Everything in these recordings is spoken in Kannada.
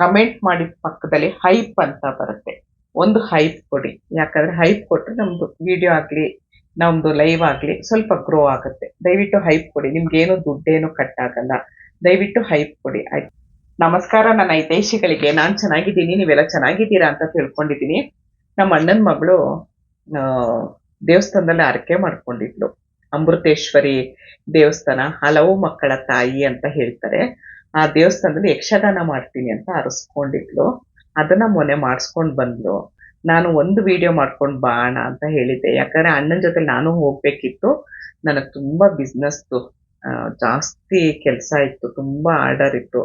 ಕಮೆಂಟ್ ಮಾಡಿದ ಪಕ್ಕದಲ್ಲಿ ಹೈಪ್ ಅಂತ ಬರುತ್ತೆ. ಒಂದು ಹೈಪ್ ಕೊಡಿ. ಯಾಕಂದ್ರೆ ಹೈಪ್ ಕೊಟ್ಟರೆ ನಮ್ದು ವಿಡಿಯೋ ಆಗಲಿ ನಮ್ದು ಲೈವ್ ಆಗಲಿ ಸ್ವಲ್ಪ ಗ್ರೋ ಆಗುತ್ತೆ. ದಯವಿಟ್ಟು ಹೈಪ್ ಕೊಡಿ. ನಿಮ್ಗೇನು ದುಡ್ಡೇನು ಕಟ್ ಆಗಲ್ಲ. ದಯವಿಟ್ಟು ಹೈಪ್ ಕೊಡಿ ಆಯ್ತು. ನಮಸ್ಕಾರ ನನ್ನ ಹಿತೈಷಿಗಳಿಗೆ. ನಾನು ಚೆನ್ನಾಗಿದ್ದೀನಿ, ನೀವೆಲ್ಲ ಚೆನ್ನಾಗಿದ್ದೀರಾ ಅಂತ ತಿಳ್ಕೊಂಡಿದ್ದೀನಿ. ನಮ್ಮ ಅಣ್ಣನ ಮಗಳು ದೇವಸ್ಥಾನದಲ್ಲಿ ಹರಕೆ ಮಾಡ್ಕೊಂಡಿದ್ಲು. ಅಮೃತೇಶ್ವರಿ ದೇವಸ್ಥಾನ ಹಲವು ಮಕ್ಕಳ ತಾಯಿ ಅಂತ ಹೇಳ್ತಾರೆ. ಆ ದೇವಸ್ಥಾನದಲ್ಲಿ ಯಕ್ಷಗಾನ ಮಾಡ್ತೀನಿ ಅಂತ ಅರಸ್ಕೊಂಡಿದ್ಲು. ಅದನ್ನ ಮೊನ್ನೆ ಮಾಡಿಸ್ಕೊಂಡು ಬಂದ್ಲು. ನಾನು ಒಂದು ವಿಡಿಯೋ ಮಾಡ್ಕೊಂಡು ಬಾಣ ಅಂತ ಹೇಳಿದ್ದೆ. ಯಾಕಂದ್ರೆ ಅಣ್ಣನ ಜೊತೆ ನಾನು ಹೋಗ್ಬೇಕಿತ್ತು. ನನಗೆ ತುಂಬಾ ಬಿಸ್ನೆಸ್ದು ಜಾಸ್ತಿ ಕೆಲಸ ಇತ್ತು, ತುಂಬಾ ಆರ್ಡರ್ ಇತ್ತು.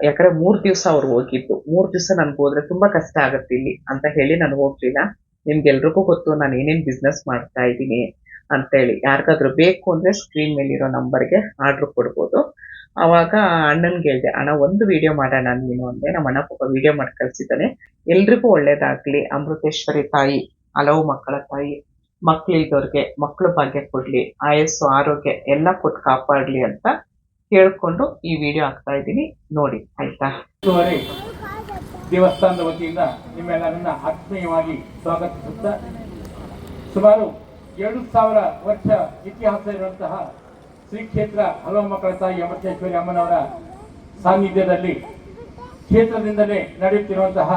ಯಾಕಂದ್ರೆ 3 ದಿವಸ ಅವ್ರು ಹೋಗಿದ್ದು. 3 ದಿವಸ ನನ್ಗೆ ಹೋದ್ರೆ ತುಂಬಾ ಕಷ್ಟ ಆಗತ್ತೆ ಇಲ್ಲಿ ಅಂತ ಹೇಳಿ ನಾನು ಹೋಗ್ಲಿಲ್ಲ. ನಿಮ್ಗೆಲ್ರಿಗೂ ಗೊತ್ತು ನಾನು ಏನೇನ್ ಬಿಸ್ನೆಸ್ ಮಾಡ್ತಾ ಇದ್ದೀನಿ ಅಂತೇಳಿ. ಯಾರಿಗಾದ್ರೂ ಬೇಕು ಅಂದ್ರೆ ಸ್ಕ್ರೀನ್ ಮೇಲಿರೋ ನಂಬರ್ಗೆ ಆರ್ಡರ್ ಕೊಡ್ಬೋದು. ಅವಾಗ ಅಣ್ಣನ್ಗೆ ಹೇಳ್ದೆ, ಅಣ್ಣ ಒಂದು ವಿಡಿಯೋ ಮಾಡೋಣ ನೀನು ಅಂದೆ. ನಮ್ಮ ಅಣ್ಣ ಪಾಪ ವಿಡಿಯೋ ಮಾಡಿ ಕಳ್ಸಿದ್ದಾನೆ. ಎಲ್ರಿಗೂ ಒಳ್ಳೇದಾಗ್ಲಿ. ಅಮೃತೇಶ್ವರಿ ತಾಯಿ ಹಲವು ಮಕ್ಕಳ ತಾಯಿ, ಮಕ್ಳಿದ್ದವ್ರಿಗೆ ಮಕ್ಕಳು ಭಾಗ್ಯ ಕೊಡ್ಲಿ, ಆಯಸ್ಸು ಆರೋಗ್ಯ ಎಲ್ಲ ಕೊಟ್ಟು ಕಾಪಾಡ್ಲಿ ಅಂತ ಹೇಳ್ಕೊಂಡು ಈ ವಿಡಿಯೋ ಹಾಕ್ತಾ ಇದ್ದೀನಿ. ನೋಡಿ ಆಯ್ತಾ. ದೇವಸ್ಥಾನದ ವತಿಯಿಂದ ನಿಮ್ಮೆಲ್ಲರನ್ನ ಆತ್ಮೀಯವಾಗಿ ಸ್ವಾಗತಿಸುತ್ತಾ, ಸುಮಾರು 2000 ವರ್ಷ ಇತಿಹಾಸ ಇರುವಂತಹ ಶ್ರೀ ಕ್ಷೇತ್ರ ಹಲವು ಮಕ್ಕಳ ತಾಯಿ ಅಮೃತೇಶ್ವರಿ ಅಮ್ಮನವರ ಸಾನ್ನಿಧ್ಯದಲ್ಲಿ ಕ್ಷೇತ್ರದಿಂದಲೇ ನಡೆಯುತ್ತಿರುವಂತಹ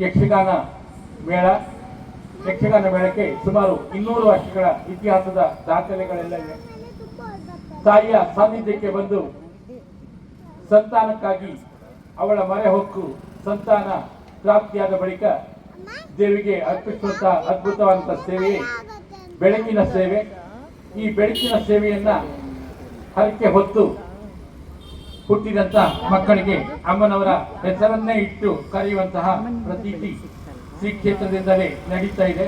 ಯಕ್ಷಗಾನ ಮೇಳ. ಯಕ್ಷಗಾನ ಮೇಳಕ್ಕೆ ಸುಮಾರು 200 ವರ್ಷಗಳ ಇತಿಹಾಸದ ದಾಖಲೆಗಳೆಲ್ಲ ಇವೆ. ತಾಯಿಯ ಸಾನ್ನಿಧ್ಯಕ್ಕೆ ಬಂದು ಸಂತಾನಕ್ಕಾಗಿ ಅವಳ ಮರೆ ಹೊಕ್ಕು ಸಂತಾನ ಪ್ರಾಪ್ತಿಯಾದ ಬಳಿಕ ದೇವಿಗೆ ಅರ್ಪಿಸುವಂತಹ ಅದ್ಭುತವಾದಂತಹ ಸೇವೆಯೇ ಬೆಳಕಿನ ಸೇವೆ. ಈ ಬೆಳಕಿನ ಸೇವೆಯನ್ನ ಹರಕೆ ಹೊತ್ತು ಹುಟ್ಟಿದಂತ ಮಕ್ಕಳಿಗೆ ಅಮ್ಮನವರ ಹೆಸರನ್ನೇ ಇಟ್ಟು ಕರೆಯುವಂತಹ ಪ್ರತೀತಿ ಶ್ರೀ ಕ್ಷೇತ್ರದಿಂದಲೇ ನಡೀತಾ ಇದೆ.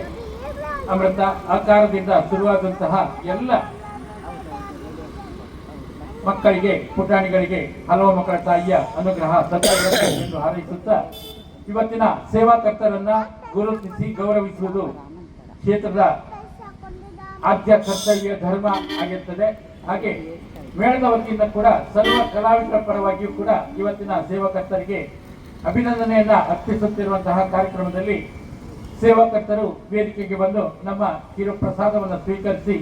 ಅಮೃತ ಆಕಾರದಿಂದ ಶುರುವಾದಂತಹ ಎಲ್ಲ ಮಕ್ಕಳಿಗೆ, ಪುಟಾಣಿಗಳಿಗೆ ಹಲವು ಮಕ್ಕಳ ತಾಯಿಯ ಅನುಗ್ರಹ ಸದಾ ಎಂದು ಹಾರೈಸುತ್ತಾ, ಇವತ್ತಿನ ಸೇವಾಕರ್ತರನ್ನ ಗುರುತಿಸಿ ಗೌರವಿಸುವುದು ಕ್ಷೇತ್ರದ ಆದ್ಯ ಕರ್ತವ್ಯ ಧರ್ಮ ಆಗಿರುತ್ತದೆ. ಹಾಗೆ ಮೇಳದ ವತಿಯಿಂದ ಕೂಡ ಸರ್ವ ಕಲಾವಿದರ ಪರವಾಗಿಯೂ ಕೂಡ ಇವತ್ತಿನ ಸೇವಾಕರ್ತರಿಗೆ ಅಭಿನಂದನೆಯನ್ನ ಅರ್ಪಿಸುತ್ತಿರುವಂತಹ ಕಾರ್ಯಕ್ರಮದಲ್ಲಿ ಸೇವಾಕರ್ತರು ವೇದಿಕೆಗೆ ಬಂದು ನಮ್ಮ ಕಿರು ಪ್ರಸಾದವನ್ನು ಸ್ವೀಕರಿಸಿ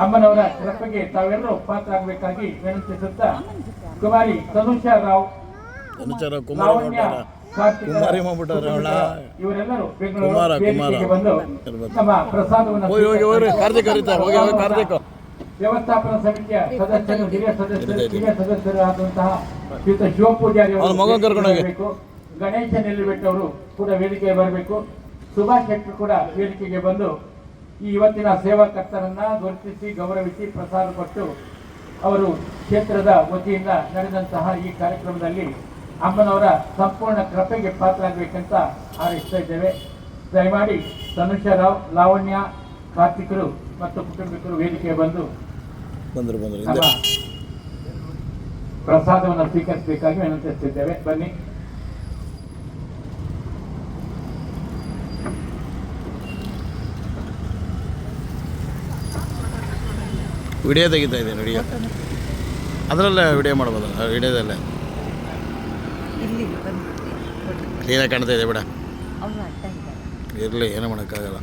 ಅಮ್ಮನವರ ಕೃಪೆಗೆ ತಾವೆಲ್ಲರೂ ಪಾತ್ರರಾಗಬೇಕಾಗಿ ವಿನಂತಿಸುತ್ತಾ, ಕುಮಾರಿ ತನುಷಾ ರಾವ್, ಲಾವಣ್ಯ, ಇವರೆಲ್ಲರೂ ಬೆಂಗಳೂರು ವೇದಿಕೆಗೆ ಬಂದು ನಮ್ಮ ಪ್ರಸಾದವನ್ನು ವ್ಯವಸ್ಥಾಪನಾ ಸಮಿತಿಯ ಸದಸ್ಯರು, ಹಿರಿಯ ಸದಸ್ಯರು ಆದಂತಹ ಶ್ರೀಯುತ ಶಿವಪೂಜಾರಿ ಅವರು, ಗಣೇಶ ನೆಲ್ಲಿಬೆಟ್ಟವರು ಕೂಡ ವೇದಿಕೆಗೆ ಬರಬೇಕು. ಸುಭಾಷ್ ಶೆಟ್ಟರು ಕೂಡ ವೇದಿಕೆಗೆ ಬಂದು ಈ ಇವತ್ತಿನ ಸೇವಾಕರ್ತರನ್ನ ಗುರುತಿಸಿ ಗೌರವಿಸಿ ಪ್ರಸಾದ ಕೊಟ್ಟು ಅವರು ಕ್ಷೇತ್ರದ ವತಿಯಿಂದ ನಡೆದಂತಹ ಈ ಕಾರ್ಯಕ್ರಮದಲ್ಲಿ ಅಮ್ಮನವರ ಸಂಪೂರ್ಣ ಕೃಪೆಗೆ ಪಾತ್ರರಾಗಬೇಕಂತ ಹಾರೈಸ್ತಾ ಇದ್ದೇವೆ. ದಯಮಾಡಿ ತನುಷಾ ರಾವ್, ಲಾವಣ್ಯ, ಕಾರ್ತಿಕರು ಮತ್ತು ಕುಟುಂಬಿಕರು ವೇದಿಕೆಗೆ ಬಂದು ಪ್ರಸಾದವನ್ನು ಸ್ವೀಕರಿಸಬೇಕಾಗಿ ವಿನಂತಿಸುತ್ತಿದ್ದೇವೆ. ಬನ್ನಿ. ವಿಡಿಯೋ ತೆಗಿತಾ ಇದ್ದೀನಿ. ವಿಡಿಯೋ ಅದರಲ್ಲೇ ವಿಡಿಯೋ ಮಾಡ್ಬೋದಲ್ಲ, ವಿಡಿಯೋದಲ್ಲೇ ಕ್ಲೀನಾಗಿ ಕಾಣ್ತಾ ಇದೆ ಬಿಡ. ಇರಲಿ, ಏನೂ ಮಾಡೋಕ್ಕಾಗಲ್ಲ.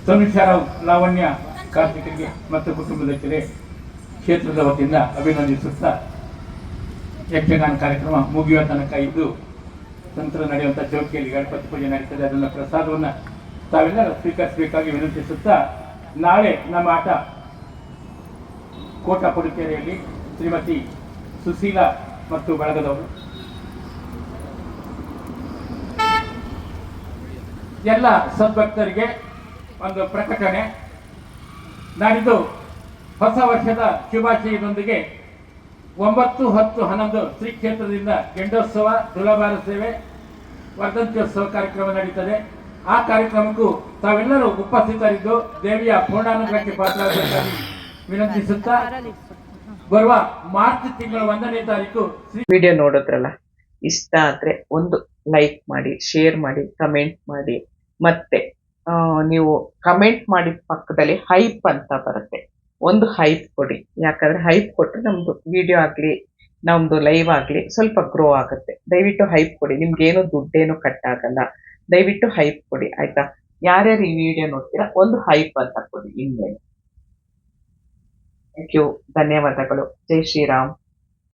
ತನುಷಾ ರಾವ್, ಲಾವಣ್ಯ, ಕಾರ್ತಿಕರಿಗೆ ಮತ್ತು ಕುಟುಂಬದಕ್ಕೆ ಕ್ಷೇತ್ರದ ವತಿಯಿಂದ ಅಭಿನಂದಿಸುತ್ತಾ, ಯಕ್ಷಗಾನ ಕಾರ್ಯಕ್ರಮ ಮುಗಿಯುವ ತನಕ ಇದ್ದು ನಂತರ ನಡೆಯುವಂಥ ಚೌಕಿಯಲ್ಲಿ ಗಣಪತಿ ಪೂಜೆ ನಡೀತದೆ. ಅದನ್ನು ಪ್ರಸಾದವನ್ನು ತಾವೆಲ್ಲರೂ ಸ್ವೀಕರಿಸಬೇಕಾಗಿ ವಿನಂತಿಸುತ್ತಾ, ನಾಳೆ ನಮ್ಮ ಆಟ ಕೋಟ ಪುಡುಕೆರೆಯಲ್ಲಿ ಶ್ರೀಮತಿ ಸುಶೀಲಾ ಮತ್ತು ಬಳಗದವರು ಎಲ್ಲ ಸದ್ಭಕ್ತರಿಗೆ ಒಂದು ಪ್ರಕಟಣೆ. ನಾಡಿದ್ದು ಹೊಸ ವರ್ಷದ ಶುಭಾಶಯದೊಂದಿಗೆ 9, 10, 11 ಶ್ರೀ ಕ್ಷೇತ್ರದಿಂದ ಗೆಂಡೋತ್ಸವ, ತುಲಾಭಾರ ಸೇವೆ, ವರ್ಧಂತ್ಯೋತ್ಸವ ಕಾರ್ಯಕ್ರಮ ನಡೀತದೆ. ಆ ಕಾರ್ಯಕ್ರಮಕ್ಕೂ ತಾವೆಲ್ಲರೂ ಉಪಸ್ಥಿತರಿದ್ದು ದೇವಿಯ ಪೂರ್ಣಾನುಗ್ರಹಕ್ಕೆ ಪಾತ್ರರಾಗಬೇಕಾಗಿ ವಿನಂತಿಸುತ್ತಾ, ಬರುವ ಮಾರ್ಚ್ ತಿಂಗಳ 1ನೇ ತಾರೀಕು ವಿಡಿಯೋ ನೋಡಿದ್ರಲ್ಲ, ಇಷ್ಟ ಆದ್ರೆ ಒಂದು ಲೈಕ್ ಮಾಡಿ, ಶೇರ್ ಮಾಡಿ, ಕಮೆಂಟ್ ಮಾಡಿ. ಮತ್ತೆ ನೀವು ಕಮೆಂಟ್ ಮಾಡಿದ ಪಕ್ಕದಲ್ಲಿ ಹೈಪ್ ಅಂತ ಬರುತ್ತೆ, ಒಂದು ಹೈಪ್ ಕೊಡಿ. ಯಾಕಂದ್ರೆ ಹೈಪ್ ಕೊಟ್ಟರೆ ನಮ್ದು ವಿಡಿಯೋ ಆಗ್ಲಿ, ನಮ್ದು ಲೈವ್ ಆಗ್ಲಿ ಸ್ವಲ್ಪ ಗ್ರೋ ಆಗುತ್ತೆ. ದಯವಿಟ್ಟು ಹೈಪ್ ಕೊಡಿ, ನಿಮ್ಗೇನು ದುಡ್ಡೇನು ಕಟ್ ಆಗಲ್ಲ. ದಯವಿಟ್ಟು ಹೈಪ್ ಕೊಡಿ ಆಯ್ತಾ. ಯಾರ್ಯಾರು ಈ ವಿಡಿಯೋ ನೋಡ್ತೀರಾ ಒಂದು ಹೈಪ್ ಅಂತ ಕೊಡಿ ಇನ್ಮೇಲೆ. ಥ್ಯಾಂಕ್ ಯು, ಧನ್ಯವಾದಗಳು. ಜೈ ಶ್ರೀರಾಮ್.